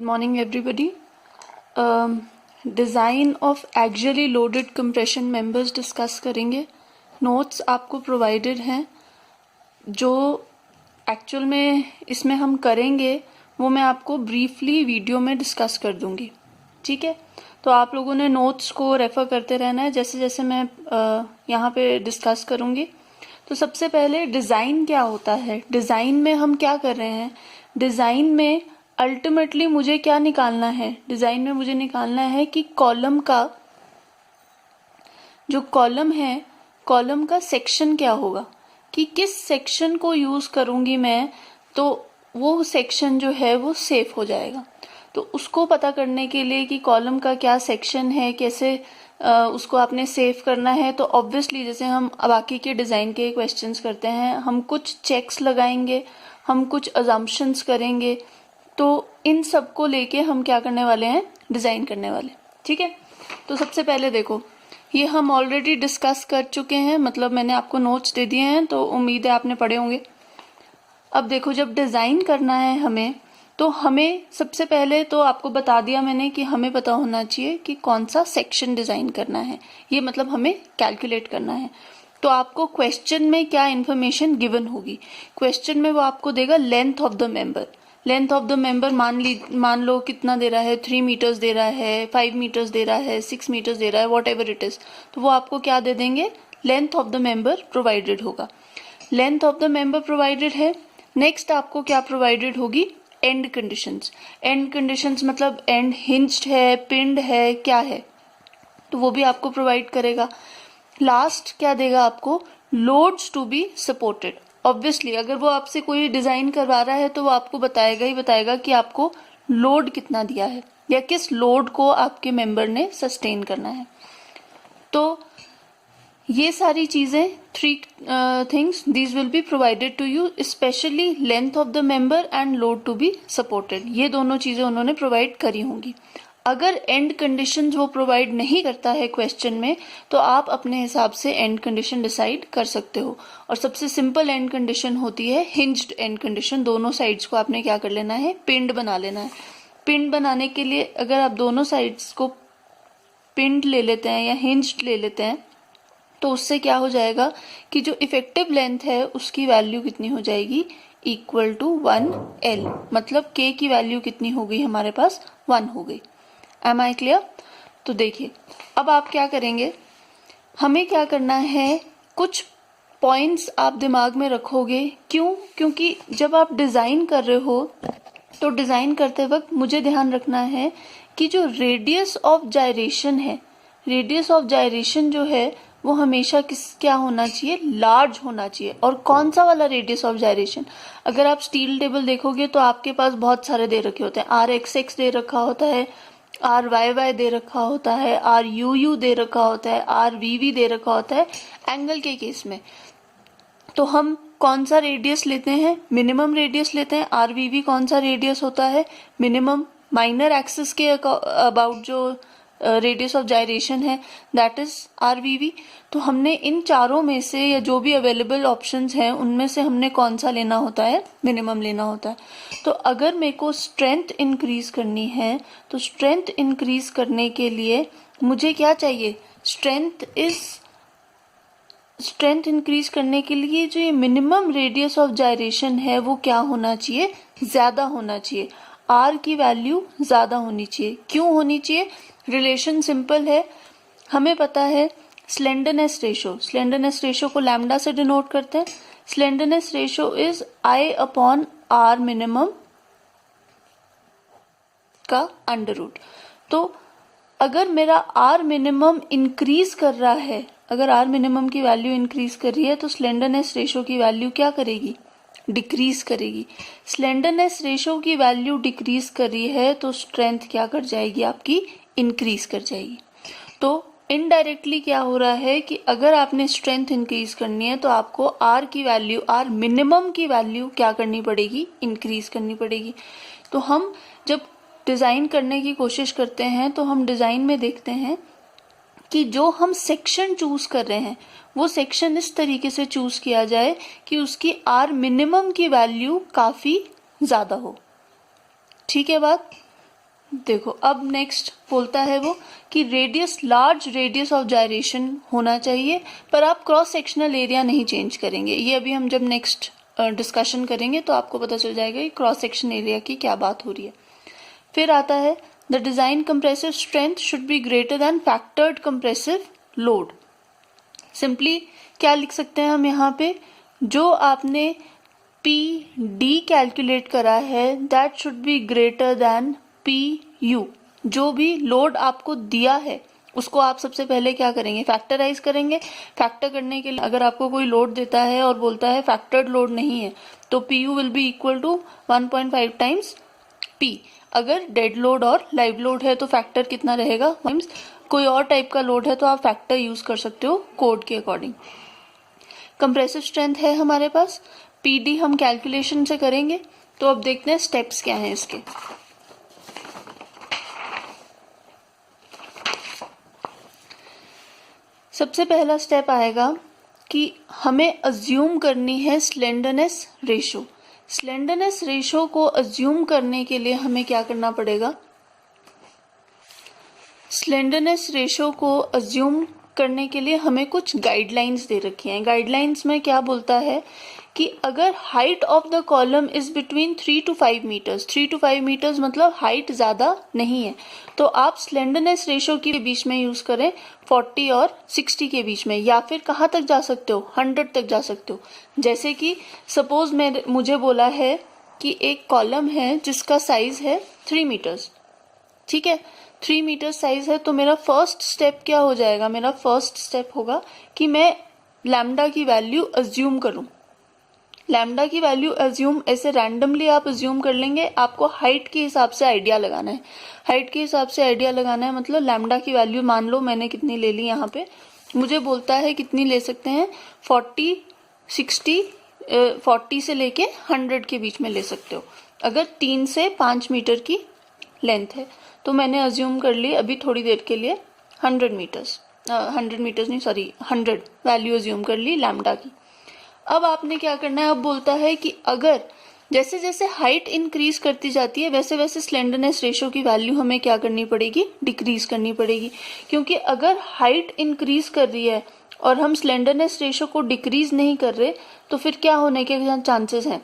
Morning everybody. Design of axially loaded compression members discuss करेंगे। Notes आपको provided हैं। जो एक्चुअल में इसमें हम करेंगे वो मैं आपको ब्रीफली वीडियो में डिस्कस कर दूंगी, ठीक है। तो आप लोगों ने नोट्स को रेफ़र करते रहना है जैसे जैसे मैं यहाँ पे डिस्कस करूँगी। तो सबसे पहले डिज़ाइन क्या होता है, डिज़ाइन में हम क्या कर रहे हैं। डिज़ाइन में अल्टीमेटली मुझे क्या निकालना है, डिज़ाइन में मुझे निकालना है कि कॉलम का जो कॉलम है, कॉलम का सेक्शन क्या होगा, कि किस सेक्शन को यूज़ करूँगी मैं तो वो सेक्शन जो है वो सेफ हो जाएगा। तो उसको पता करने के लिए कि कॉलम का क्या सेक्शन है, कैसे उसको आपने सेव करना है, तो ऑब्वियसली जैसे हम बाकी के डिज़ाइन के क्वेश्चंस करते हैं, हम कुछ चेक्स लगाएंगे, हम कुछ अजम्पशंस करेंगे। तो इन सब को लेके हम क्या करने वाले हैं, डिज़ाइन करने वाले, ठीक है। तो सबसे पहले देखो, ये हम ऑलरेडी डिस्कस कर चुके हैं, मतलब मैंने आपको नोट्स दे दिए हैं तो उम्मीद है आपने पढ़े होंगे। अब देखो, जब डिज़ाइन करना है हमें, तो हमें सबसे पहले तो आपको बता दिया मैंने कि हमें पता होना चाहिए कि कौन सा सेक्शन डिज़ाइन करना है, ये मतलब हमें कैलकुलेट करना है। तो आपको क्वेश्चन में क्या इन्फॉर्मेशन गिवन होगी, क्वेश्चन में वो आपको देगा length of the member. Length of the member मान लो कितना दे रहा है, 3 मीटर्स दे रहा है, 5 मीटर्स दे रहा है, 6 मीटर्स दे रहा है, वॉट एवर इट इज। तो वो आपको क्या दे देंगे, length of the member provided होगा। Length of the member provided है। नेक्स्ट आपको क्या प्रोवाइडेड होगी, एंड कंडीशंस। एंड कंडीशंस मतलब एंड हिंज्ड है, पिन्ड है, क्या है, तो वो भी आपको प्रोवाइड करेगा। लास्ट क्या देगा आपको, loads to be supported. Obviously अगर वो आपसे कोई डिजाइन करवा रहा है तो वो आपको बताएगा ही बताएगा कि आपको लोड कितना दिया है या किस लोड को आपके मेंबर ने सस्टेन करना है। तो ये सारी चीजें, 3 things these will be provided to you, specially length of the member and load to be supported. ये दोनों चीजें उन्होंने प्रोवाइड करी होंगी। अगर एंड कंडीशन वो प्रोवाइड नहीं करता है क्वेश्चन में, तो आप अपने हिसाब से एंड कंडीशन डिसाइड कर सकते हो। और सबसे सिंपल एंड कंडीशन होती है हिंज्ड एंड कंडीशन। दोनों साइड्स को आपने क्या कर लेना है, पिंड बना लेना है। पिंड बनाने के लिए अगर आप दोनों साइड्स को पिंड ले लेते हैं या हिंज्ड ले लेते हैं, तो उससे क्या हो जाएगा कि जो इफेक्टिव लेंथ है उसकी वैल्यू कितनी हो जाएगी, इक्वल टू 1L। मतलब K की वैल्यू कितनी हो गई हमारे पास, 1 हो गई। Am I clear. तो देखिए, अब आप क्या करेंगे, हमें क्या करना है, कुछ पॉइंट्स आप दिमाग में रखोगे। क्यों, क्योंकि जब आप डिज़ाइन कर रहे हो तो डिज़ाइन करते वक्त मुझे ध्यान रखना है कि जो रेडियस ऑफ जायरेशन है, रेडियस ऑफ जायरेशन जो है वो हमेशा क्या होना चाहिए, लार्ज होना चाहिए। और कौन सा वाला रेडियस ऑफ जायरेशन, अगर आप स्टील टेबल देखोगे तो आपके पास बहुत सारे दे रखे होते हैं। RXX दे रखा होता है, RYY दे रखा होता है, RUU दे रखा होता है, RVV दे रखा होता है एंगल के केस में। तो हम कौन सा रेडियस लेते हैं, मिनिमम रेडियस लेते हैं। RVV कौन सा रेडियस होता है, मिनिमम माइनर एक्सिस के अबाउट जो रेडियस ऑफ जायरेशन है, दैट इज RVV। तो हमने इन चारों में से या जो भी अवेलेबल ऑप्शंस हैं उनमें से हमने कौन सा लेना होता है, मिनिमम लेना होता है। तो अगर मेरे को स्ट्रेंथ इंक्रीज करनी है तो स्ट्रेंथ इंक्रीज करने के लिए मुझे क्या चाहिए, स्ट्रेंथ इंक्रीज करने के लिए जो ये मिनिमम रेडियस ऑफ जायरेशन है वो क्या होना चाहिए, ज्यादा होना चाहिए। R की वैल्यू ज्यादा होनी चाहिए। क्यों होनी चाहिए, रिलेशन सिंपल है, हमें पता है स्लेंडरनेस रेशो। स्लेंडरनेस रेशो को लैम्डा से डिनोट करते हैं। Slenderness ratio is I upon R minimum का अंडर रूट। तो अगर मेरा R मिनिमम इंक्रीज कर रहा है, अगर R मिनिमम की वैल्यू इंक्रीज कर रही है तो स्लेंडरनेस रेशो की वैल्यू क्या करेगी, डिक्रीज करेगी। स्लेंडरनेस रेशो की वैल्यू डिक्रीज कर रही है तो स्ट्रेंथ क्या कर जाएगी आपकी, इंक्रीज कर जाएगी। तो इनडायरेक्टली क्या हो रहा है कि अगर आपने स्ट्रेंथ इंक्रीज करनी है तो आपको R की वैल्यू, R मिनिमम की वैल्यू क्या करनी पड़ेगी, इंक्रीज करनी पड़ेगी। तो हम जब डिज़ाइन करने की कोशिश करते हैं तो हम डिज़ाइन में देखते हैं कि जो हम सेक्शन चूज कर रहे हैं वो सेक्शन इस तरीके से चूज किया जाए कि उसकी R मिनिमम की वैल्यू काफी ज्यादा हो। ठीक है बात। देखो अब नेक्स्ट बोलता है वो कि radius, large radius of gyration होना चाहिए, पर आप क्रॉस सेक्शनल एरिया नहीं चेंज करेंगे। ये अभी हम जब नेक्स्ट डिस्कशन करेंगे तो आपको पता चल जाएगा कि क्रॉस सेक्शन एरिया की क्या बात हो रही है। फिर आता है the design compressive strength should be greater than factored compressive load. Simply क्या लिख सकते हैं हम यहाँ पे, जो आपने पी डी कैलकुलेट करा है that should be greater than P U. जो भी लोड आपको दिया है उसको आप सबसे पहले क्या करेंगे, फैक्टराइज करेंगे। फैक्टर करने के लिए अगर आपको कोई लोड देता है और बोलता है फैक्टर्ड लोड नहीं है तो P U will be equal to 1.5 times P. अगर डेड लोड और लाइव लोड है तो फैक्टर कितना रहेगा, टाइम्स। कोई और टाइप का लोड है तो आप फैक्टर यूज कर सकते हो कोड के अकॉर्डिंग। कंप्रेसिव स्ट्रेंथ है हमारे पास, पीडी हम कैलकुलेशन से करेंगे। तो अब देखते हैं स्टेप्स क्या हैं इसके। सबसे पहला स्टेप आएगा कि हमें अज्यूम करनी है स्लेंडरनेस रेशो। स्लेंडरनेस रेशो को अज्यूम करने के लिए हमें क्या करना पड़ेगा, स्लेंडरनेस रेशो को अज्यूम करने के लिए हमें कुछ गाइडलाइंस दे रखी हैं। गाइडलाइंस में क्या बोलता है कि अगर height of the column is between 3 to 5 metres, 3 to 5 metres मतलब हाइट ज्यादा नहीं है, तो आप स्लेंडरनेस रेशो के बीच में यूज करें 40 और 60 के बीच में, या फिर कहाँ तक जा सकते हो, 100 तक जा सकते हो। जैसे कि सपोज मुझे बोला है कि एक कॉलम है जिसका साइज है 3 मीटर्स, ठीक है, 3 मीटर साइज है, तो मेरा फर्स्ट स्टेप क्या हो जाएगा, मेरा फर्स्ट स्टेप होगा कि मैं लैम्डा की वैल्यू अज्यूम करूं। लैम्डा की वैल्यू अज्यूम ऐसे रैंडमली आप अज्यूम कर लेंगे, आपको हाइट के हिसाब से आइडिया लगाना है। हाइट के हिसाब से आइडिया लगाना है मतलब लैम्डा की वैल्यू मान लो मैंने कितनी ले ली, यहाँ पे मुझे बोलता है कितनी ले सकते हैं, 40, 60, 40 से लेके 100 के बीच में ले सकते हो। अगर 3 से 5 मीटर की लेंथ है तो मैंने अज्यूम कर ली अभी थोड़ी देर के लिए 100 मीटर्स, 100 मीटर्स नहीं सॉरी 100 वैल्यू अज्यूम कर ली लैम्डा की। अब आपने क्या करना है, अब बोलता है कि अगर जैसे जैसे हाइट इंक्रीज करती जाती है वैसे वैसे स्लेंडरनेस रेशो की वैल्यू हमें क्या करनी पड़ेगी, डिक्रीज करनी पड़ेगी। क्योंकि अगर हाइट इंक्रीज कर रही है और हम स्लेंडरनेस रेशो को डिक्रीज नहीं कर रहे तो फिर क्या होने के चांसेस हैं,